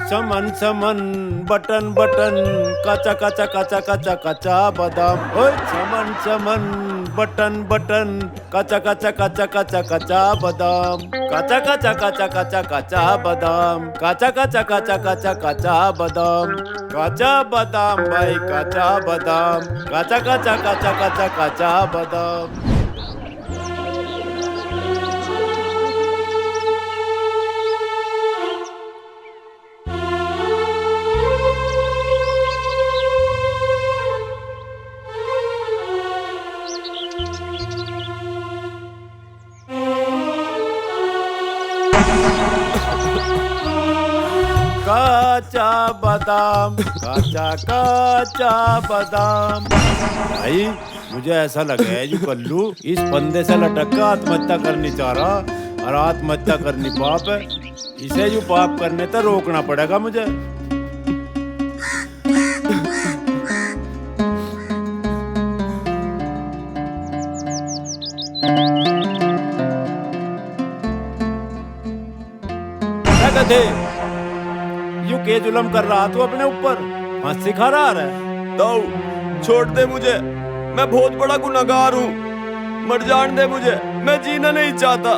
चमन चमन button button काचा काचा काचा काचा काचा बादाम ओए चमन चमन बटन बटन काचा काचा काचा काचा काचा बादाम काचा काचा काचा काचा काचा बादाम काचा काचा काचा काचा काचा बादाम काचा बादाम भाई काचा बादाम काचा काचा काचा काचा काचा बादाम काचा बादाम काचा काचा बादाम भाई मुझे ऐसा लगा है जो कल्लू इस फंदे से लटक कर आत्महत्या करनी चाह रहा और आत्महत्या करनी पाप है। इसे जो पाप करने तक रोकना पड़ेगा मुझे। क्या कहते यू के जुलम कर रहा तू अपने ऊपर फांसी खा रहा है। दाऊ छोड़ दे मुझे, मैं बहुत बड़ा गुनहगार हूँ, मर जान दे मुझे, मैं जीना नहीं चाहता।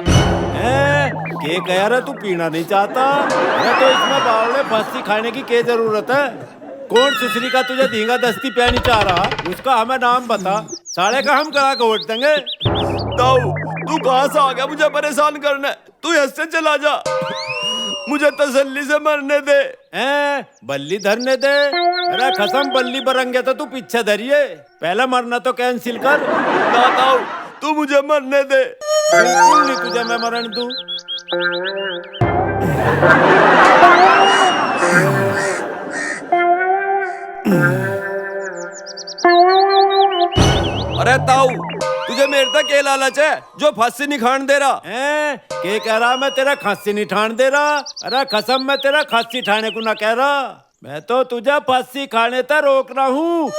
के कह रहा तू पीना नहीं चाहता? मैं तो इसमें बावले फांसी खाने की क्या जरूरत है? कौन सुसरी का तुझे धींगा दस्ती प्यानी चाह रहा उसका हमें नाम बता, साले का हम करा के वोट देंगे। दाऊ तू कहाँ से आ गया मुझे परेशान करने? तू यहाँ से चला जा, मुझे तसल्ली से मरने दे। बल्ली धरने दे? अरे कसम बल्ली बरंगे तो तू पीछे धरिए, पहले मरना तो कैंसिल कर। ना दाऊ तू मुझे मरने दे। बिल्कुल नहीं तुझे मैं मरण दूं। अरे ताऊ तुझे मेरे तक क्या लालच है जो फांसी नहीं खान दे रहा है? के कह रहा मैं तेरा फांसी नहीं ठान दे रहा? अरे कसम मैं तेरा फांसी ठाने को ना कह रहा, मैं तो तुझे फांसी खाने तक रोक रहा हूँ।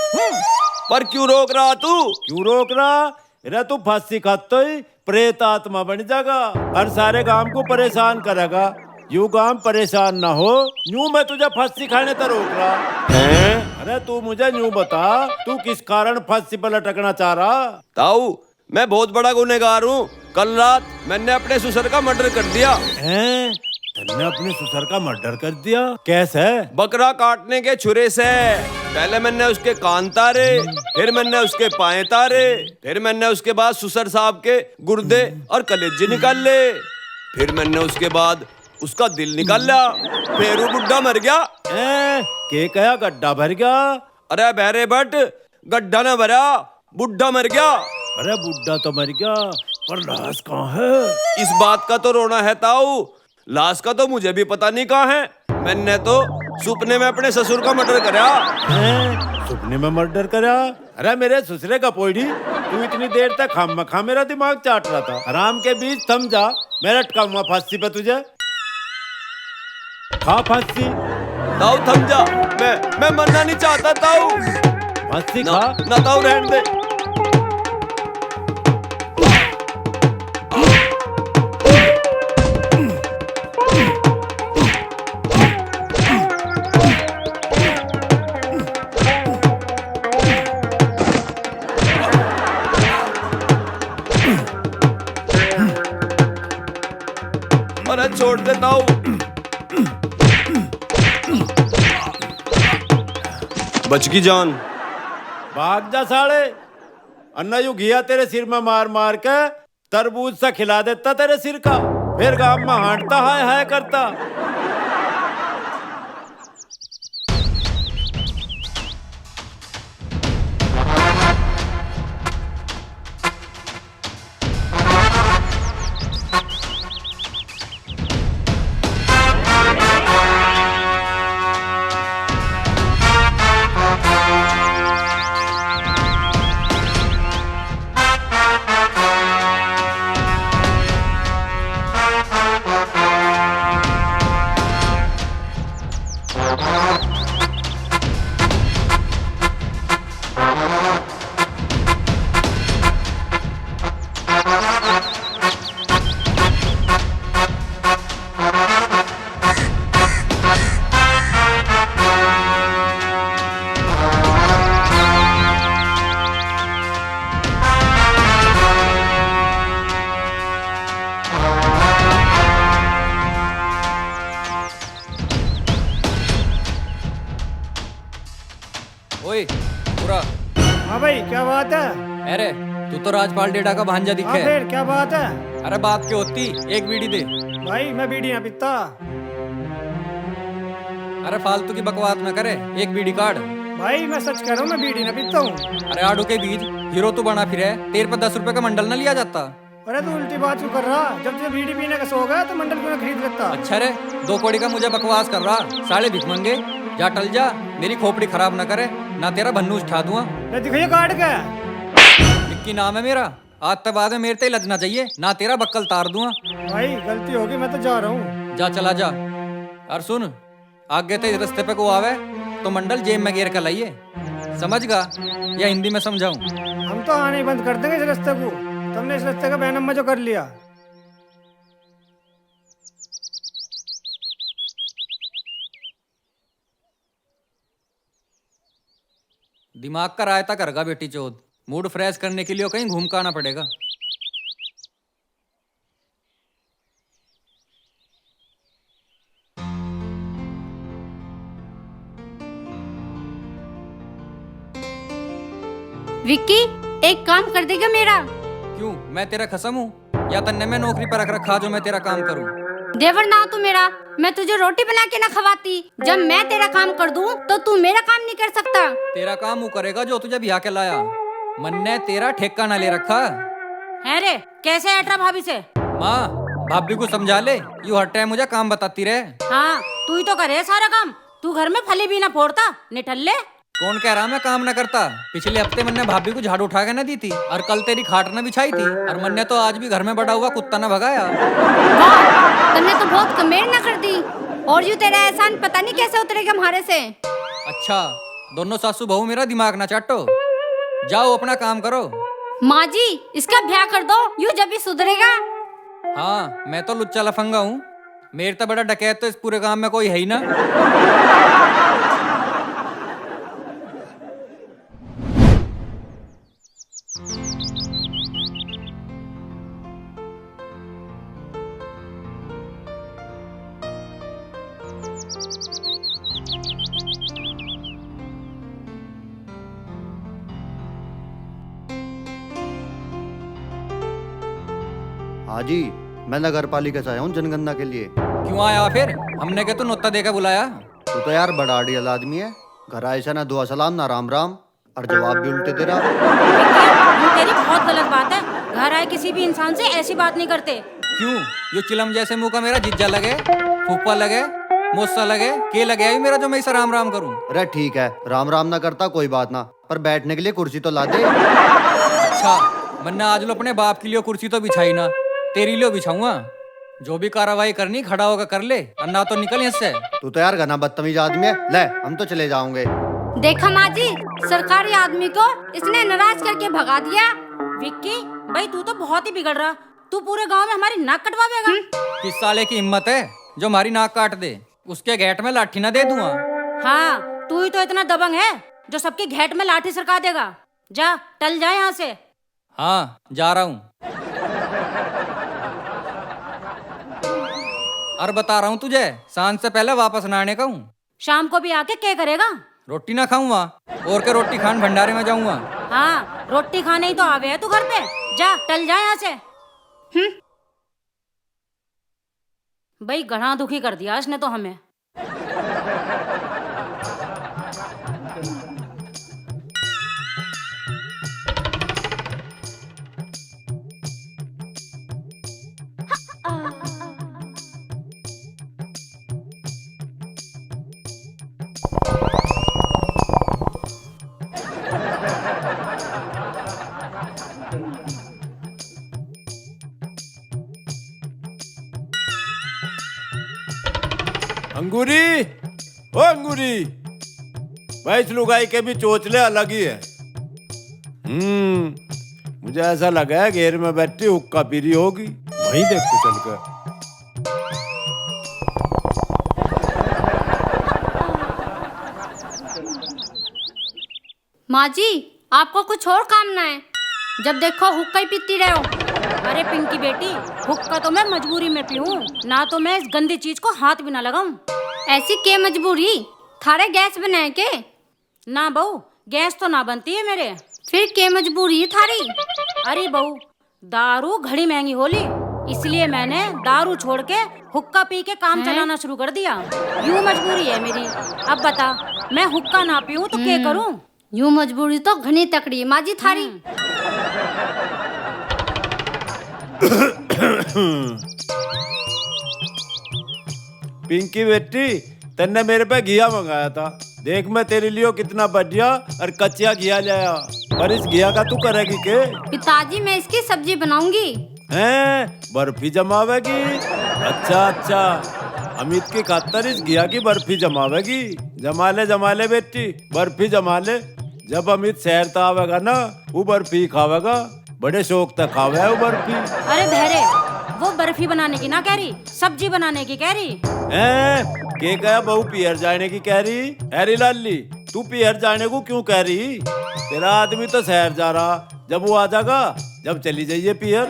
पर क्यों रोक रहा तू? क्यों रोक रहा? अरे तू फांसी खाते ही प्रेत आत्मा बन जाएगा और सारे गांव को परेशान करेगा। यूं गांव परेशान ना हो, यूं मैं तुझे फांसी खाने तक रोक रहा है। अरे तू मुझे यूं बता तू किस कारण फांसी पर लटकना चाह रहा? ताऊ मैं बहुत बड़ा गुनहगार हूँ, कल रात मैंने अपने ससुर का मर्डर कर दिया। तुमने अपने ससुर का मर्डर कर दिया? कैसे? बकरा काटने के छुरे से। पहले मैंने उसके कान तारे, फिर मैंने उसके पाए तारे, फिर मैंने उसके बाद ससुर साहब के गुर्दे और कलेजे निकाल ले, फिर मैंने उसके बाद उसका दिल निकाल लिया, फिर वो बुड्ढा मर गया। के कया गड्ढा भर गया? अरे बहरे बट गड्ढा न भरा, बुड्ढा मर गया। अरे बुड्ढा तो मर गया पर लाश कहाँ है? इस बात का तो रोना है ताऊ, लाश का तो मुझे भी पता नहीं कहाँ है। मैंने तो सपने में अपने ससुर का मर्डर करा। सपने में मर्डर करा? अरे मेरे ससुरे का पोड़ी, तू इतनी देर तक खामखा मेरा दिमाग चाट रहा था। आराम के बीच थम जा, मैं लटकाऊंगा फांसी पे तुझे। खा फांसी। ताऊ थम जा, मैं मरना नहीं चाहता ताऊ। फांसी खा ना ताऊ रहने दे। अरे छोड़ दे ताऊ। बच की जान। भाग जा साले, अन्ना यू घिया तेरे सिर में मार मार के तरबूज सा खिला देता तेरे सिर का, फिर गांव में हांटता हाय हाय करता। भाई क्या बात है? अरे तू तो राजपाल डेडा का भांजा हाँ दिखे। फिर क्या बात है? अरे बात क्यों होती, एक बीड़ी दे। भाई मैं बीड़ी ना पीता। अरे फालतू की बकवास न करे, एक बीड़ी काट। भाई मैं सच कह रहा हूँ, मैं बीड़ी ना पीता हूँ। अरे आड़ू के बीज, हीरो तू बना फिरे, तेरे पर 10 रुपए का मंडल न लिया जाता। अरे तू उल्टी बात क्यों कर रहा? जब तुझे बीड़ी पीने का शौक है तो मंडल क्यों ना खरीद लेता? अच्छा रे, 2 कौड़ी का मुझे बकवास कर रहा, साले भिख मंगे। जा टल जा, मेरी खोपड़ी खराब न करे, ना तेरा भन्नूस उठा दूंगा। मैं दिखाइए काट के। विक्की नाम है मेरा, आज तक बाद में मेरे ते लजना चाहिए, ना तेरा बक्कल तार दूंगा। भाई गलती होगी, मैं तो जा रहा हूँ। जा चला जा। और सुन, आगे ते रास्ते पे को आवे तो मंडल जेब में घेर कर लाइए, समझ गा? या हिंदी में समझाऊं? हम तो आने ही बंद कर देंगे इस रास्ते को। तुमने इस रास्ते का बैनम्मा जो कर लिया। दिमाग का रायता करगा बेटी चोद, मूड फ्रेश करने के लिए कहीं घूम के आना पड़ेगा। विक्की एक काम कर देगा मेरा? क्यों, मैं तेरा खसम हूँ या तन्ने मैं नौकरी पर रख रखा जो मैं तेरा काम करूँ? देवर ना तू मेरा, मैं तुझे रोटी बना के ना खवाती। जब मैं तेरा काम कर दूं तो तू मेरा काम नहीं कर सकता। तेरा काम वो करेगा जो तुझे बिहा के लाया। मन ने तेरा ठेका ना ले रखा है रे, कैसे हट रहा भाभी से? माँ, भाभी को समझा ले, यू हर टाइम मुझे काम बताती रहे। हाँ तू ही तो करे सारा काम। तू घर में फली भी ना फोड़ता, निठल्ले। कौन कह रहा मैं काम न करता? पिछले हफ्ते मैंने भाभी को झाड़ू उठा के न दी थी, और कल तेरी खाट न बिछाई थी, और मैंने तो आज भी घर में बड़ा हुआ कुत्ता न भगाया। वाह, तुमने तो बहुत कमेर ना कर दी। और यूं तेरा एहसान पता नहीं कैसे उतरेगा हमारे से। अच्छा, दोनों सासू बहू मेरा दिमाग ना चाटो, जाओ अपना काम करो। माँ जी इसका ब्याह कर दो, यूं जब भी सुधरेगा। हाँ, मैं तो लुच्चा लफंगा हूँ, मेरे तो बड़ा डकैत तो इस पूरे गांव में कोई है ही ना। हाँ जी, मैं नगर पालिका से आया हूँ जनगणना के लिए। क्यों आया फिर? हमने क्या तो नोता देकर बुलाया? तू तो यार बड़ा अड़ियल आदमी है, घर आए से ना दुआ सलाम ना राम राम, और जवाब भी उल्टे दे रहा। ये तेरी बहुत गलत बात है। घर आए किसी भी इंसान से ऐसी बात नहीं करते। क्यों, यो चिलम जैसे मुंह का मेरा जीजा लगे, फूफा लगे, मोसा लगे, के लगे अभी मेरा जो मैं इसे राम राम करूं? अरे ठीक है, राम राम ना करता कोई बात ना, पर बैठने के लिए कुर्सी तो ला दे। अच्छा, वरना आज लो अपने बाप के लिए कुर्सी तो बिछाई ना, तेरी लिए बिछाऊंगा। जो भी कार्रवाई करनी खड़ा होकर कर ले, और ना तो निकल इससे। तू तो यार घना बदतमीज आदमी है, ले हम तो चले जाओगे। देखा माँ जी, सरकारी आदमी को इसने नाराज करके भगा दिया। विक्की भाई तू तो बहुत ही बिगड़ रहा। तू पूरे गांव में हमारी नाक कटवावेगा। किस साले की हिम्मत है जो हमारी नाक काट दे? उसके घेट में लाठी ना दे दूंगा। हाँ तू ही तो इतना दबंग है जो सबके घेट में लाठी सरका देगा। जा टल जा यहाँ से। हाँ जा रहा हूँ। और बता रहा हूँ तुझे, सांझ से पहले वापस ना आने का हूँ। शाम को भी आके क्या करेगा? रोटी ना खाऊंगा, और के रोटी खान भंडारे में जाऊंगा। हाँ रोटी खाने ही तो आवे है तू घर पे। जा टल जा यहाँ से। भाई गणा दुखी कर दिया इसने तो हमें। अंगूरी, ओ अंगूरी, भाई इस लुगाई के भी चोचले अलग ही है। मुझे ऐसा लगा है घेर में बैठी हुक्का पी रही होगी, वहीं देख के चलकर। माँ जी आपको कुछ और काम ना है? जब देखो हुक्का ही पीती रहे हो। अरे पिंकी बेटी, हुक्का तो मैं मजबूरी में पीऊं, ना तो मैं इस गंदी चीज को हाथ भी ना लगाऊं। ऐसी क्या मजबूरी? थारे गैस बनाए के? ना बहू, गैस तो ना बनती है मेरे। फिर के मजबूरी थारी? अरे बहू, दारू घड़ी महंगी होली, इसलिए मैंने दारू छोड़ के हुक्का पी के काम चलाना शुरू कर दिया। यूं मजबूरी है मेरी। अब बता, मैं हुक्का ना पीऊं तो क्या करूं? यूं मजबूरी तो घनी तकड़ी है माँ जी थारी। पिंकी बेटी, तन्ने मेरे पे घिया मंगाया था। देख मैं तेरे लिए कितना बढ़िया और कच्चा घिया लाया। पर इस घिया का तू करेगी के? पिताजी, मैं इसकी सब्जी बनाऊंगी। हैं? बर्फी जमावेगी? अच्छा अच्छा, अमित की खातर इस घिया की बर्फी जमावेगी। जमा ले बेटी, बर्फी जमा ले। जब अमित शहर तो आवेगा ना, वो बर्फी खावेगा। बड़े शौक तक खावे है वो बर्फी। अरे बहरे, वो बर्फी बनाने की ना कह रही, सब्जी बनाने की कह रही। के कहा बहू पियर जाने की कह रही? हैरी लाली, तू पियर जाने को क्यों कह रही? तेरा आदमी तो शहर जा रहा, जब वो आ जाएगा जब चली जाइए पियर।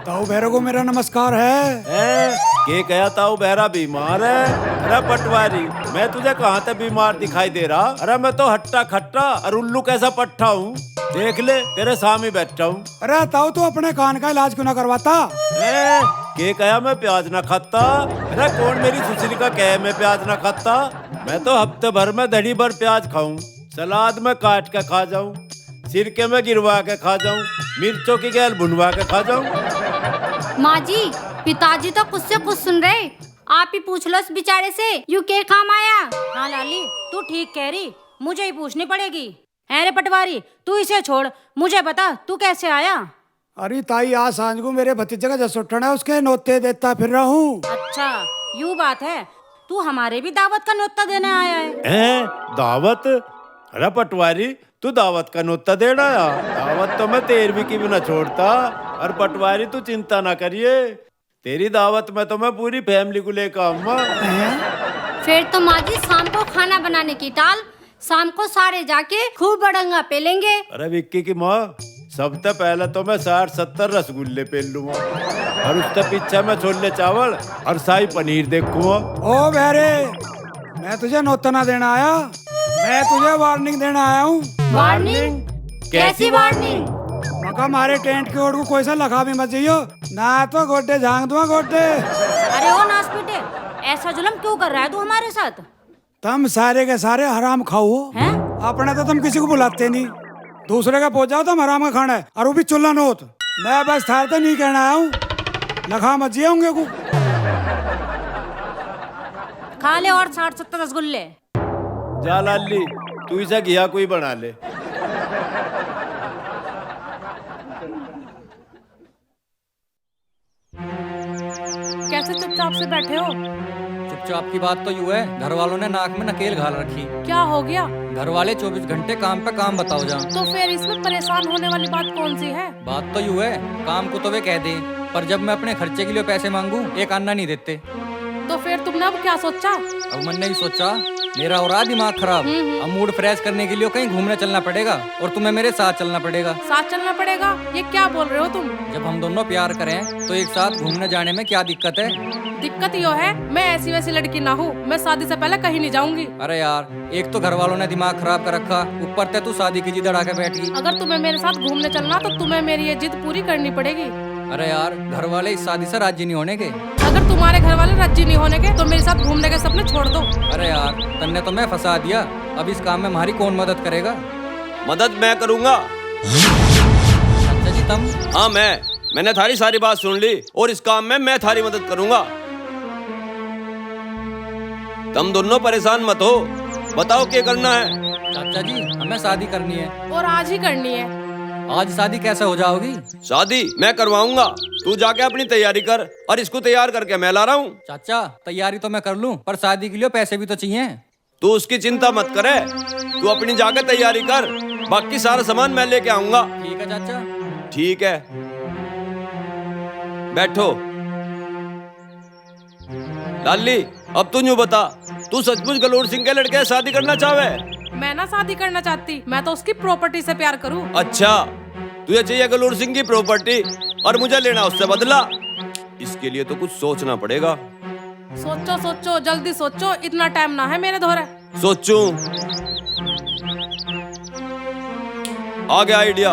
ताऊ भैरव को मेरा नमस्कार है। के कहा ताऊ बहरा बीमार है? अरे पटवारी, मैं तुझे कहाँ से बीमार दिखाई दे रहा? अरे मैं तो हट्टा खट्टा और उल्लू कैसा पट्टा हूँ, देख ले, तेरे सामने बैठा हूँ। अरे ताऊ तू अपने कान का इलाज क्यों ना करवाता? के कहा मैं प्याज ना खाता? अरे कौन मेरी सुसरी का कहे मैं प्याज ना खाता? मैं तो हफ्ते भर में धड़ी भर प्याज खाऊं, सलाद में काट के खा जाऊं, सिरके में गिरवा के खा जाऊं, मिर्चों की गैल भुनवा के खा जाऊं। माँ जी, पिताजी तो कुछ से कुछ सुन रहे, आप ही पूछ लो इस बेचारे से, यू के काम आया? हाँ लाली, तू ठीक कह रही, मुझे ही पूछनी पड़ेगी। अरे पटवारी, तू इसे छोड़, मुझे बता तू कैसे आया? अरे ताई, आज सांझ को मेरे भतीजे का जसोठन है, उसके नोते देता फिर रहा हूँ। अच्छा, यू बात है, तू हमारे भी दावत का न्योता देने आया है? दावत? अरे पटवारी, तू दावत का न्योता देना आया? दावत तो मैं 13वीं की भी ना छोड़ता। और पटवारी तू चिंता ना करिए, तेरी दावत में तो मैं पूरी फैमिली को लेकर आऊंगा। फिर तो माँ जी शाम को खाना बनाने की टाल, शाम को सारे जाके खूब बड़ंगा पेलेंगे। अरे विक्की की माँ, सबसे पहले तो मैं 60-70 रसगुल्ले पेल लूंगा, और उसके पीछे मैं छोले चावल और शाही पनीर देखूंगा। ओ बहरे, मैं तुझे नोता ना देना आया, मैं तुझे वार्निंग देना आया हूँ। वार्निंग? कैसी वार्निंग? मका हमारे टेंट की ओर को कोई सा लगा भी मत जाइयो, ना तो गोड्डे झांक दूंगा गोड्डे। अरे ओ नास पीटे, ऐसा जुल्म क्यों कर रहा है तू हमारे साथ? तुम सारे के सारे हराम खाओ हैं? अपने तो तुम किसी को बुलाते नहीं, दूसरे का पहुंच जाओ तुम हराम का खाना है, और वो भी चुल्ला नोत। मैं बस थार तो नहीं कहना आया हूँ, लखा मत जिया होंगे को। खा ले और 60-70 रसगुल्ले। जा लाली, तू इसे घिया कोई बना ले। कैसे चुपचाप से बैठे हो? चुपचाप की बात तो यूं है, घर वालों ने नाक में नकेल घाल रखी। क्या हो गया? घर वाले 24 घंटे काम पे काम बताओ जा। तो फिर इसमें परेशान होने वाली बात कौन सी है? बात तो यूं है, काम को तो वे कह दे, पर जब मैं अपने खर्चे के लिए पैसे मांगू, एक अन्ना नहीं देते। तो फिर तुमने अब क्या सोचा? अब मैंने भी सोचा, मेरा हो रहा दिमाग खराब, अब मूड फ्रेश करने के लिए कहीं घूमने चलना पड़ेगा, और तुम्हें मेरे साथ चलना पड़ेगा। साथ चलना पड़ेगा? ये क्या बोल रहे हो तुम? जब हम दोनों प्यार करें तो एक साथ घूमने जाने में क्या दिक्कत है? दिक्कत यो है, मैं ऐसी वैसी लड़की ना हूँ, मैं शादी से पहले कहीं नहीं जाऊंगी। अरे यार, एक तो घर वालों ने दिमाग खराब कर रखा, ऊपर से तू शादी की जिद अड़ा के बैठी। अगर तुम्हें मेरे साथ घूमने चलना तो तुम्हें मेरी ये जिद पूरी करनी पड़ेगी। अरे यार, घर वाले इस शादी से राजी नहीं होने के। अगर तुम्हारे घर वाले राजी नहीं होने के तो मेरे साथ घूमने के सपने छोड़ दो। अरे यार, तन्ने तो मैं फंसा दिया, अब इस काम में हमारी कौन मदद करेगा? मदद मैं करूंगा। अच्छा जी, तुम? हाँ मैंने थारी सारी बात सुन ली, और इस काम में मैं थारी मदद करूंगा। तुम दोनों परेशान मत हो, बताओ क्या करना है? चाचा जी, हमें शादी करनी है। और आज ही करनी है। आज शादी कैसे हो जाओगी? शादी मैं करवाऊंगा, तू जाके अपनी तैयारी कर, और इसको तैयार करके मैं ला रहा हूँ। चाचा, तैयारी तो मैं कर लूं, पर शादी के लिए पैसे भी तो चाहिए। तू उसकी चिंता मत करे, तू अपनी जाके तैयारी कर, बाकी सारा सामान मैं लेके आऊंगा। ठीक है चाचा। ठीक है, बैठो। लाली, अब तू यूं बता, तू सचमुच गलोड़ सिंह के लड़के से शादी करना चाहे? मैं ना शादी करना चाहती, मैं तो उसकी प्रॉपर्टी से प्यार करूं। अच्छा, तुझे चाहिए गलोड़ सिंह की प्रॉपर्टी, और मुझे लेना उससे बदला? इसके लिए तो कुछ सोचना पड़ेगा। सोचो सोचो, जल्दी सोचो, इतना टाइम ना है मेरे धोरे। सोचूं? आ गया आइडिया।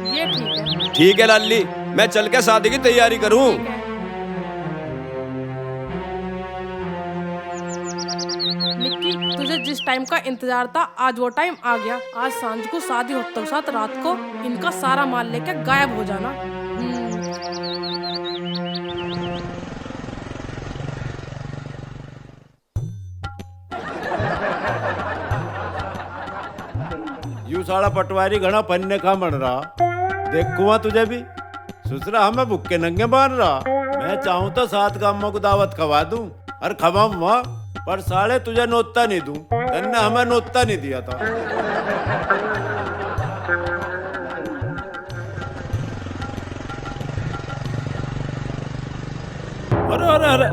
ये ठीक है। ठीक है लाली, मैं चल के शादी की तैयारी करूं। निक्की, तुझे जिस टाइम का इंतजार था आज वो टाइम आ गया। आज सांझ को शादी होते के साथ रात को इनका सारा माल लेके गायब हो जाना। यू साला पटवारी घना पन्ने का बन रहा। देखूंगा तुझे भी ससुरा हमें भुक्के नंगे बांध रहा। मैं चाहूं तो 7 गांवों को दावत खवा दूं और खवाऊंगा, पर साले तुझे नोता नहीं दूं। तन्ने हमें नोता नहीं दिया था। अरे अरे अरे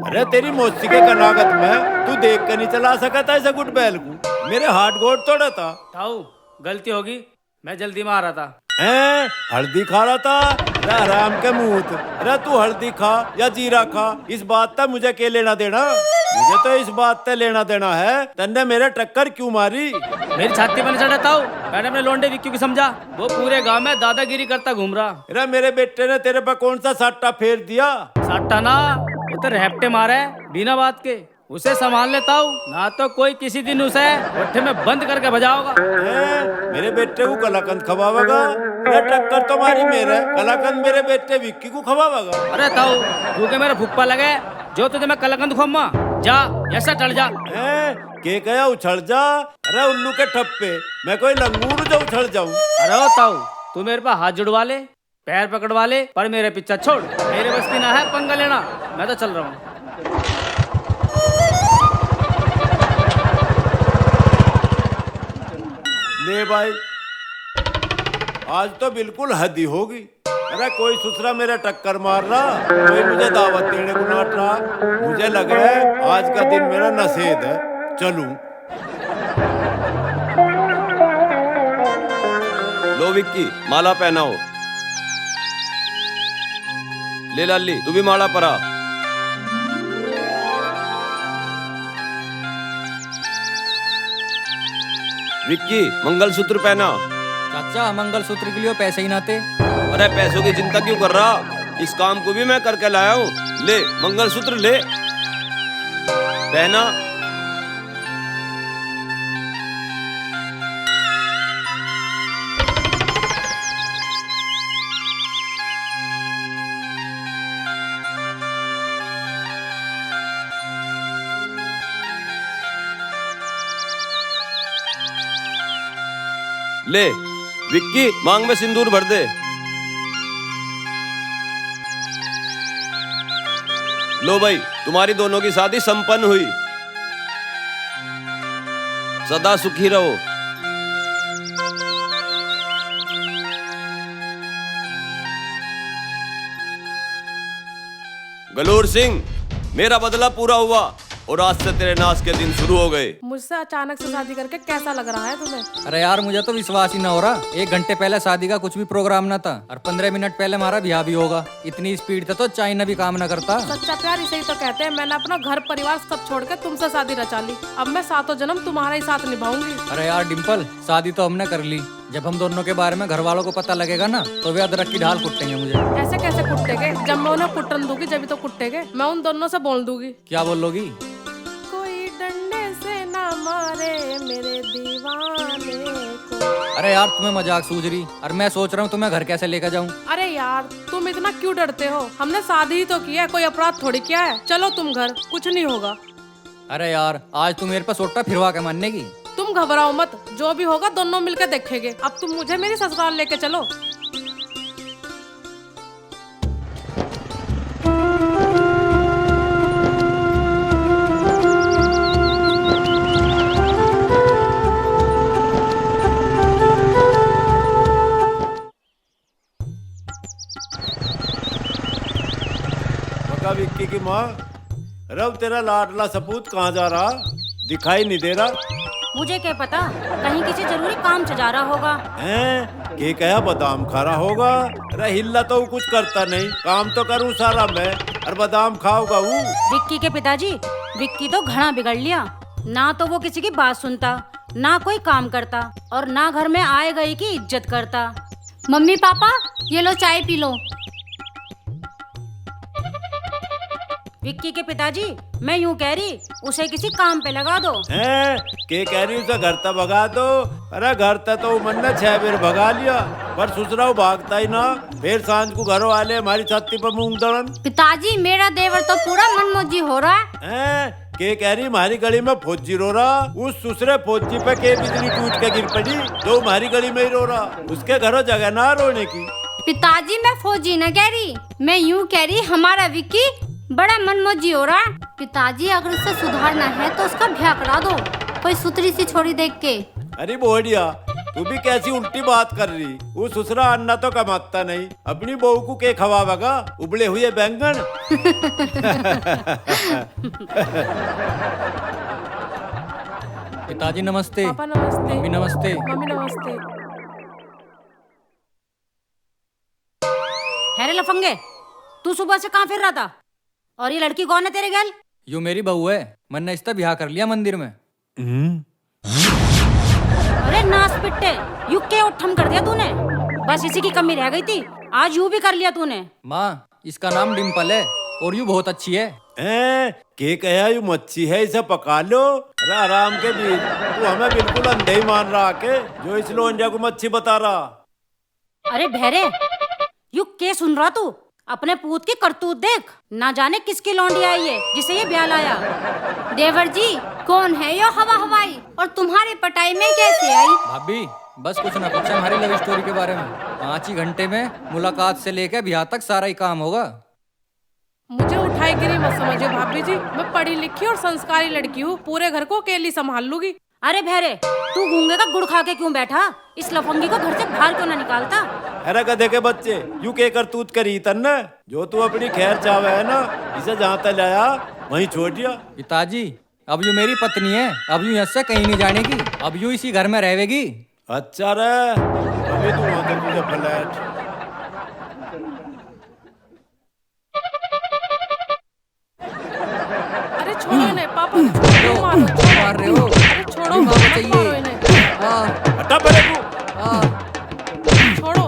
अरे तेरी मौसी के कनागत में तू देख कर नहीं चला सका था ऐसा गुट बैल को। मेरे हाथ गोड़ तोड़ा था। ताऊ गलती होगी, मैं जल्दी में आ रहा था। हैं? हल्दी खा रहा था? अरे हराम के मुंह। अरे तू हल्दी खा या जीरा खा, इस बात का मुझे क्या लेना देना। मुझे तो इस बात से लेना देना है तन्ने मेरे टक्कर क्यों मारी। मेरी छाती पर चढ़ा ताऊ, मैंने अपने लोंडे विक्की को समझा, वो पूरे गांव में दादागिरी करता घूम रहा। अरे मेरे बेटे ने तेरे पे कौन सा सट्टा फेर दिया। साटा ना, वो तो रहपटे मारे बिना बात के। उसे संभाल लेता हूँ, ना तो कोई किसी दिन उसे कोठे में बंद करके बजाओगा। मेरे बेटे को कलाकंद खवावेगा। अरे टक्कर तुम्हारी मेरे, कलाकंद मेरे बेटे विक्की को खवावेगा। अरे ताऊ तू के मेरा फुप्पा लगे जो तुझे मैं कलाकंद खुम्मा, जा ऐसा टल जा। के कया उछल जा। अरे उल्लू के ठप्पे, मैं कोई लंगूर जो उछल जाऊं। अरे ताऊ तू मेरे पे हाथ जुड़वा ले, पैर पकड़वा ले, पर मेरे पीछा छोड़। मेरे बस की ना है पंगा लेना, मैं तो चल रहा हूँ। ले भाई, आज तो बिल्कुल हद ही होगी। अरे कोई ससुरा मेरा टक्कर मार रहा, कोई मुझे दावत देने को नाट रहा। मुझे लग रहा है आज का दिन मेरा नसीब है। चलूं। लो विक्की, माला पहनाओ। ले लाली, तू भी माला परा। विक्की, मंगलसूत्र पहना। चाचा मंगलसूत्र के लिए पैसे ही ना थे। अरे पैसों की चिंता क्यों कर रहा, इस काम को भी मैं करके लाया हूँ। ले मंगलसूत्र ले, पहना। ले विक्की, मांग में सिंदूर भर दे। लो भाई, तुम्हारी दोनों की शादी संपन्न हुई। सदा सुखी रहो। गलोर सिंह, मेरा बदला पूरा हुआ और आज से तेरे नाश के दिन शुरू हो गए। मुझसे अचानक से शादी करके कैसा लग रहा है तुम्हें? अरे यार मुझे तो विश्वास ही ना हो रहा। 1 घंटे पहले शादी का कुछ भी प्रोग्राम ना था और 15 मिनट पहले हमारा ब्याह भी होगा। इतनी स्पीड से तो चाइना भी काम ना करता। सच्चा प्यार इसे ही तो कहते हैं। मैंने अपना घर परिवार सब छोड़ के तुमसे शादी रचा ली। अब मैं 7 जन्म तुम्हारा ही साथ निभाऊंगी। अरे यार डिम्पल, शादी तो हमने कर ली। जब हम दोनों के बारे में घर वालों को पता लगेगा ना, तो वे अदरक की ढाल कुटेंगे मुझे। ऐसे कैसे कुटेगे? जब मैं उन्हें कुटन दूंगी जब तो कुटेगे। मैं उन दोनों से बोल दूंगी। क्या बोलोगी? कोई डंडे से ना मारे मेरे दीवाने को। अरे यार तुम्हें मजाक सूझ रही, और मैं सोच रहा हूँ तुम्हें घर कैसे लेकर जाऊँ। अरे यार तुम इतना क्यों डरते हो? हमने शादी ही तो किया है, कोई अपराध थोड़ी किया है। चलो तुम घर, कुछ नहीं होगा। अरे यार आज तुम मेरे पर सोटा फिरवा के मानने की। तुम घबराओ मत, जो भी होगा दोनों मिलकर देखेंगे। अब तुम मुझे मेरी ससुराल लेके चलो। विक्की की माँ, रब तेरा लाडला सपूत कहाँ जा रहा? दिखाई नहीं दे रहा। मुझे क्या पता, कहीं किसी जरूरी काम से जा रहा होगा। हैं? के कया बादाम खा रहा होगा। अरे हिल्ला तो वो कुछ करता नहीं, काम तो करूँ सारा मैं, और बादाम खाऊंगा वो। विक्की के पिताजी, विक्की तो घड़ा बिगड़ लिया। ना तो वो किसी की बात सुनता, ना कोई काम करता, और ना घर में आए गए की इज्जत करता। मम्मी पापा ये लो चाय पी लो। विक्की के पिताजी, मैं यूँ कह रही, उसे किसी काम पे लगा दो। हैं? के कह रही उसे घर तक भगा दो। अरे घर तक तो मन ने 6 बेर भगा लिया, पर ससुराल भागता ही ना। फिर सांझ को घरों वाले हमारी छाती पर मूंग दड़न। पिताजी मेरा देवर तो पूरा मनमौजी हो रहा है। हैं? के कह रही हमारी गली में फौजी रो रहा। उस दूसरे फौजी पे के बिजली टूट के गिर पड़ी, जो हमारी गली में ही रो रहा। उसके घरों जगह ना रोने की। पिताजी मैं फौजी न कह रही, मैं यूँ कह रही हमारा विक्की बड़ा मनमौजी हो रहा है। पिताजी अगर उसे सुधारना है तो उसका ब्याह करा दो, कोई सुतरी सी छोरी देख के। अरे बोडिया, तू भी कैसी उल्टी बात कर रही। वो ससुरा अन्ना तो कमाता नहीं, अपनी बहू को के खवावेगा? उबले हुए बैंगन। पिताजी नमस्ते। पापा नमस्ते। मम्मी नमस्ते। मम्मी नमस्ते। हैरे लफंगे, तू सुबह से कहाँ फिर रहा था? और ये लड़की कौन है तेरे गैल? यू मेरी बहू है, मन ने इसका ब्याह कर लिया मंदिर में। अरे नास पिट्टे, यू के उठम कर दिया तूने। बस इसी की कमी रह गई थी, आज यू भी कर लिया तूने। माँ इसका नाम डिम्पल है और यू बहुत अच्छी है। के कहा यू मच्छी है, इसे पका लो। अरे आराम के बीच, तू हमें बिल्कुल अंधे ही मान रहा के, जो इस लोंजा को मच्छी बता रहा। अरे बहरे, यू के सुन रहा तू? अपने पूत की करतूत देख, ना जाने किसकी लौंडी आई है जिसे ये ब्याह लाया। देवर जी कौन है यो हवा हवाई, और तुम्हारी पटाई में कैसे आई? भाभी बस कुछ ना कुछ हमारी लव स्टोरी के बारे में। 5 ही घंटे में मुलाकात से लेकर ब्याह तक सारा ही काम होगा। मुझे उठाई गिरी मत समझिए भाभी जी, मैं पढ़ी लिखी और संस्कारी लड़की हूँ, पूरे घर को अकेली संभाल लूंगी। अरे बहरे, तू गूंगे का गुड़ खा के क्यों बैठा? इस लफंगी को घर से बाहर क्यों ना निकालता? अरे गधे के बच्चे, यू के करतूत करी तन, जो तू अपनी खैर चावे है ना, इसे जहाँ तक लाया वहीं छोड़ दिया। पिताजी अब यू मेरी पत्नी है, अब यू यहाँ से कहीं नहीं जानेगी, अब यू इसी घर में रहेगी। अच्छा रे, अभी तू वहाँ कर तुझे फ्लैट। अरे छोड़ो इन्हें पापा, क्यों मारो? मार रहे हो? अरे छोड़ो, मत मारो इन्हें। हटा पहले तू। छोड़ो।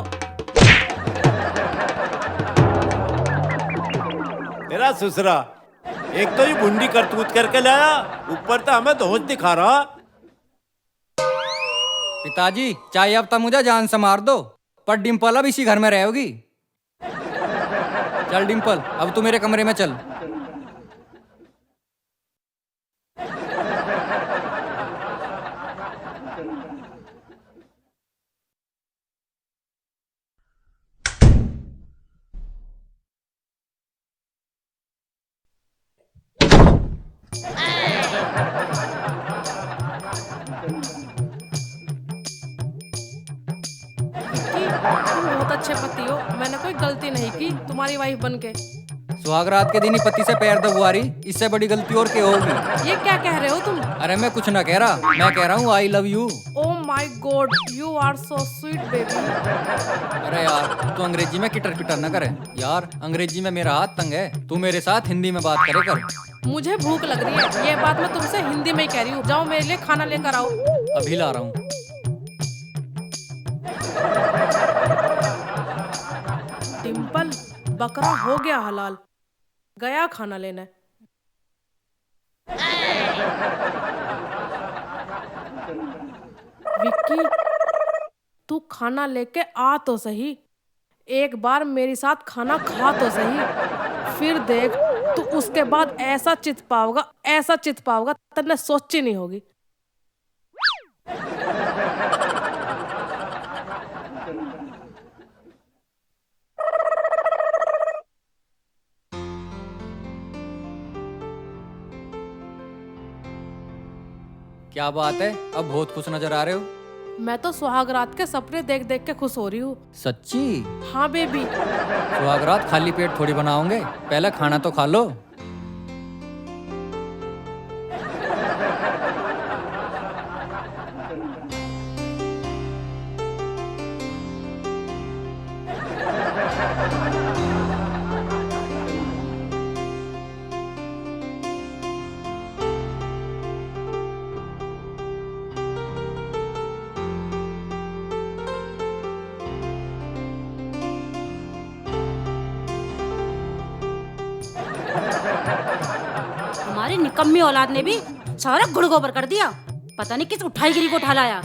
तेरा ससुरा एक तो ये बुंडी करतूत करके लाया, ऊपर तो हमें धौंस दिखा रहा। पिताजी चाहे अब तक मुझे जान से मार दो, पर डिम्पल अब इसी घर में रहेगी। चल डिम्पल, अब तू मेरे कमरे में चल। तुम बहुत अच्छे पति हो, मैंने कोई गलती नहीं की तुम्हारी वाइफ बनके। सुहागरात के दिन ही पति से पैर दबवा रही, इससे बड़ी गलती और क्या होगी? ये क्या कह रहे हो तुम? अरे मैं कुछ ना कह रहा, मैं कह रहा हूँ I love you. Oh my God, you are so sweet baby. अरे यार तू अंग्रेजी में किटर पिटर ना करे यार, अंग्रेजी में मेरा हाथ तंग है, तू मेरे साथ हिंदी में बात करे कर। मुझे भूख लग रही है, ये बात मैं तुमसे हिंदी में ही कह रही हूँ। जाओ मेरे लिए खाना लेकर आओ। अभी ला रहा हूँ। डिम्पल, बकरा हो गया हलाल, गया खाना लेने। विक्की, तू खाना लेके आ तो सही, एक बार मेरे साथ खाना खा तो सही, फिर देख तू उसके बाद ऐसा चित पाओगा, ऐसा चित पाओगा तन्ने सोची नहीं होगी। क्या बात है, अब बहुत खुश नजर आ रहे हो। मैं तो सुहागरात के सपने देख देख के खुश हो रही हूँ। सच्ची? हाँ बेबी। सुहागरात खाली पेट थोड़ी बनाओगे, पहले खाना तो खा लो। तुम्हारी निकम्मी औलाद ने भी सारा गुड़ गोबर कर दिया। पता नहीं किस उठाईगिरी को उठा लाया।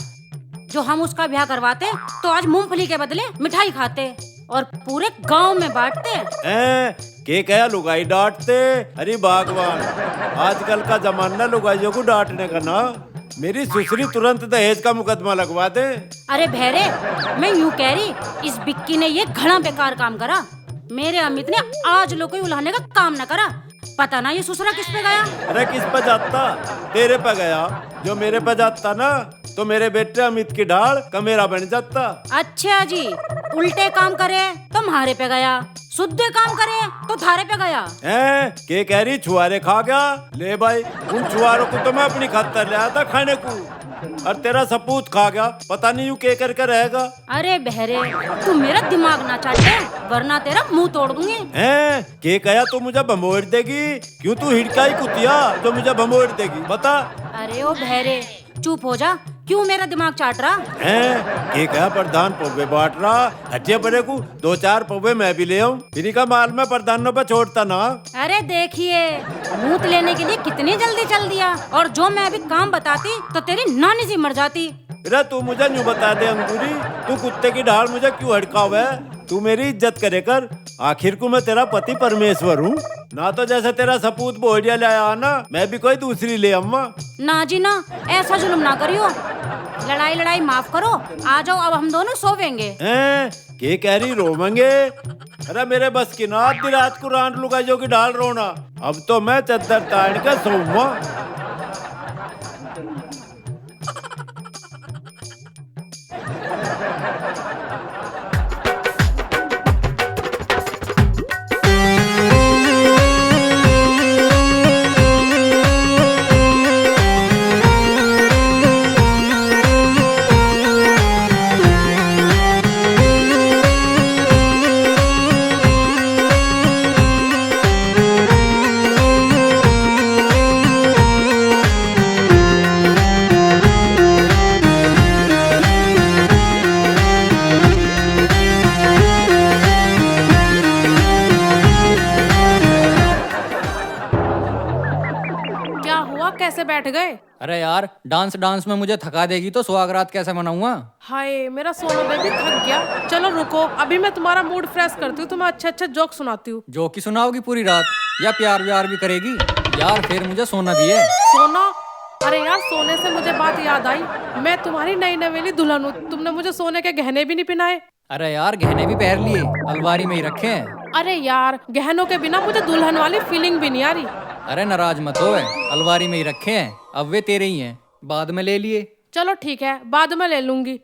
जो हम उसका ब्याह करवाते तो आज मूंगफली के बदले मिठाई खाते और पूरे गांव में बांटते। के कहा लुगाई डांटते? अरे भगवान, आजकल का जमाना लुगाइयों को डांटने का ना। मेरी सुसरी तुरंत दहेज का मुकदमा लगवा दे। अरे भैरे, मैं यूं कह रही, इस बिक्की ने ये घना बेकार काम करा। मेरे अमित ने आज लोग को उलाने का काम न करा। पता ना ये ससुरा किस पे गया। अरे किस पे जाता? तेरे पे गया। जो मेरे पे जाता ना तो मेरे बेटे अमित की ढाल कमेरा बन जाता। अच्छा जी, उल्टे काम करे तो म्हारे पे गया, शुद्ध काम करे तो थारे पे गया। के कह रही छुआरे खा गया? ले भाई, उन छुआरों को तो मैं अपनी खातर ले आया था खाने को, और तेरा सपूत खा गया। पता नहीं यूं के करके रहेगा। अरे बहरे, तू मेरा दिमाग ना चाटे वरना तेरा मुंह तोड़ दूंगी। के कहा तू मुझे भमोड़ देगी? क्यों तू हिड़काई कुतिया जो मुझे भमोड़ देगी? बता। अरे ओ बहरे, चुप हो जा। क्यों मेरा दिमाग चाट रहा? के कहा प्रधान पौवे बांट रहा? अच्छे बड़े को 2-4 पौवे मैं भी ले आऊं। इन्हीं का माल मैं प्रधानों पे छोड़ता ना। अरे देखिए, मूत लेने के लिए कितनी जल्दी चल दिया, और जो मैं अभी काम बताती तो तेरी नानी सी मर जाती। अरे तू मुझे न्यू बता दे अंगूरी, तू कुत्ते की ढाल मुझे क्यों हड़का हुआ है? तू मेरी इज्जत करे कर। आखिर को मैं तेरा पति परमेश्वर हूँ ना। तो जैसे तेरा सपूत बोडिया ले आया ना, मैं भी कोई दूसरी ले अम्मा। ना जी ना, ऐसा जुल्म ना करियो। लड़ाई माफ करो, आ जाओ, अब हम दोनों सोवेंगे। के कह रही रोवेंगे? अरे मेरे बस की ना, आधी रात को रांड लुगाइयों की ढाल रोना। अब तो मैं चद्दर ताड़ के सोऊंगा। कैसे बैठ गए? अरे यार, डांस में मुझे थका देगी तो सुहागरात कैसे मनाऊंगा? हाय, मेरा सोना बेबी थक गया। चलो रुको, अभी मैं तुम्हारा मूड फ्रेश करती हूँ। तुम्हें अच्छे जोक सुनाती हूँ। जोक ही सुनाओगी पूरी रात, या प्यार व्यार भी करेगी? यार फिर मुझे सोना भी है। सोना? अरे यार, सोने से मुझे बात याद आई। मैं तुम्हारी नई नवेली दुल्हन हूँ। तुमने मुझे सोने के गहने भी नहीं पहनाए। अरे यार, गहने भी पहन लिए, अलमारी में ही रखे हैं। अरे यार, गहनों के बिना मुझे दुल्हन वाली फीलिंग भी नहीं आ रही। अरे नाराज मत हो, अलमारी में ही रखे हैं, अब वे तेरे ही हैं, बाद में ले लिए। चलो ठीक है, बाद में ले लूंगी।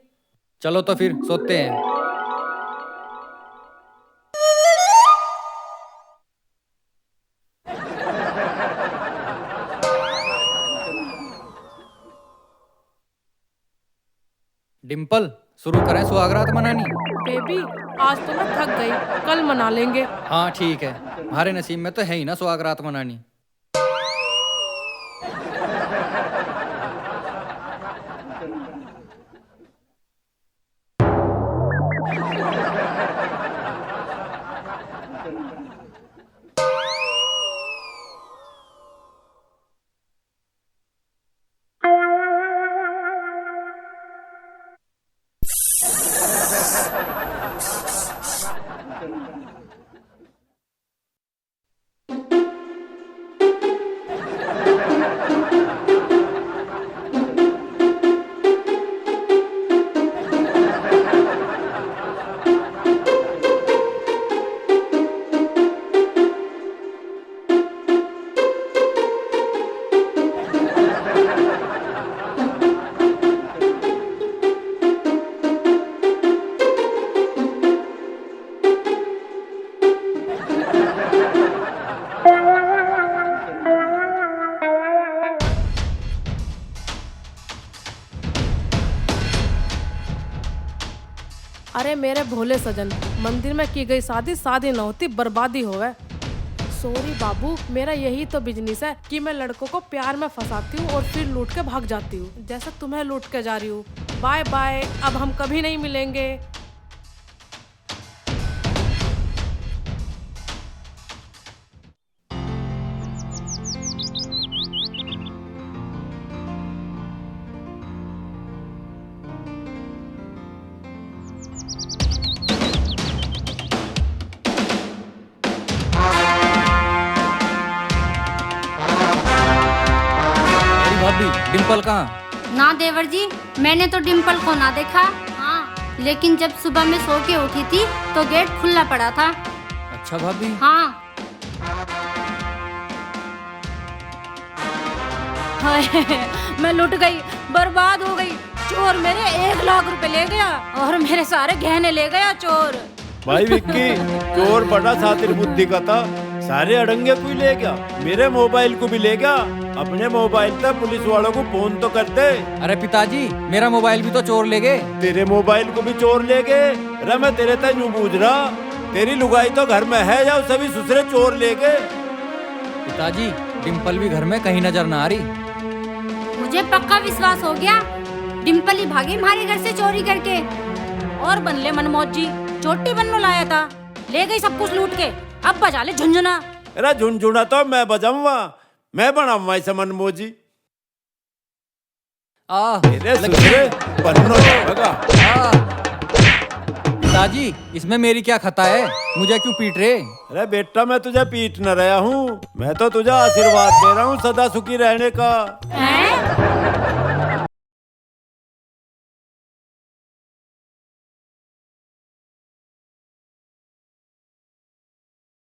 चलो तो फिर सोते हैं। डिम्पल, शुरू करें सुहागरात मनानी? बेबी, आज तो मैं थक गई, कल मना लेंगे। हाँ ठीक है, हमारे नसीब में तो है ही ना सुहागरात मनानी। अरे मेरे भोले सजन, मंदिर में की गई शादी शादी न होती, बर्बादी होवे। सॉरी बाबू, मेरा यही तो बिजनेस है कि मैं लड़कों को प्यार में फंसाती हूँ और फिर लूट के भाग जाती हूँ, जैसे तुम्हें लूट के जा रही हूँ। बाय बाय, अब हम कभी नहीं मिलेंगे। भाभी डिम्पल कहाँ? ना देवर जी, मैंने तो डिम्पल को ना देखा। हाँ, लेकिन जब सुबह में सो के उठी थी तो गेट खुला पड़ा था। अच्छा भाभी। हाँ। हाय, मैं लुट गई, बर्बाद हो गई। चोर मेरे 1 लाख रुपए ले गया और मेरे सारे गहने ले गया चोर। भाई विक्की, चोर बड़ा शातिर बुद्धि का था, सारे अड़ंगे को ही ले गया, मेरे मोबाइल को भी ले गया। अपने मोबाइल तक पुलिस वालों को फोन तो करते। अरे पिताजी, मेरा मोबाइल भी तो चोर ले गए। तेरे मोबाइल को भी चोर ले गए। अरे मैं तेरे तक यूं पूछ रहा, तेरी लुगाई तो घर में है या सभी दूसरे चोर ले गए? पिताजी, डिम्पल भी घर में कहीं नजर ना आ रही। मुझे पक्का विश्वास हो गया, डिम्पल ही भागी हमारे घर से चोरी करके। और बनले मनमौजी, चोटी बननो लाया था, ले गई सब कुछ लूट के। अब बजा ले झुंझुना। अरे झुनझुना तो मैं बजाऊंगा, मैं बनाऊंगा ऐसा मनमोजी। तेरे ससुरे बन्नो लगा। पिताजी, इसमें मेरी क्या खता है? मुझे क्यों पीट रहे? अरे बेटा, मैं तुझे पीट न रहा हूँ, मैं तो तुझे आशीर्वाद दे रहा हूँ सदा सुखी रहने का। हैं?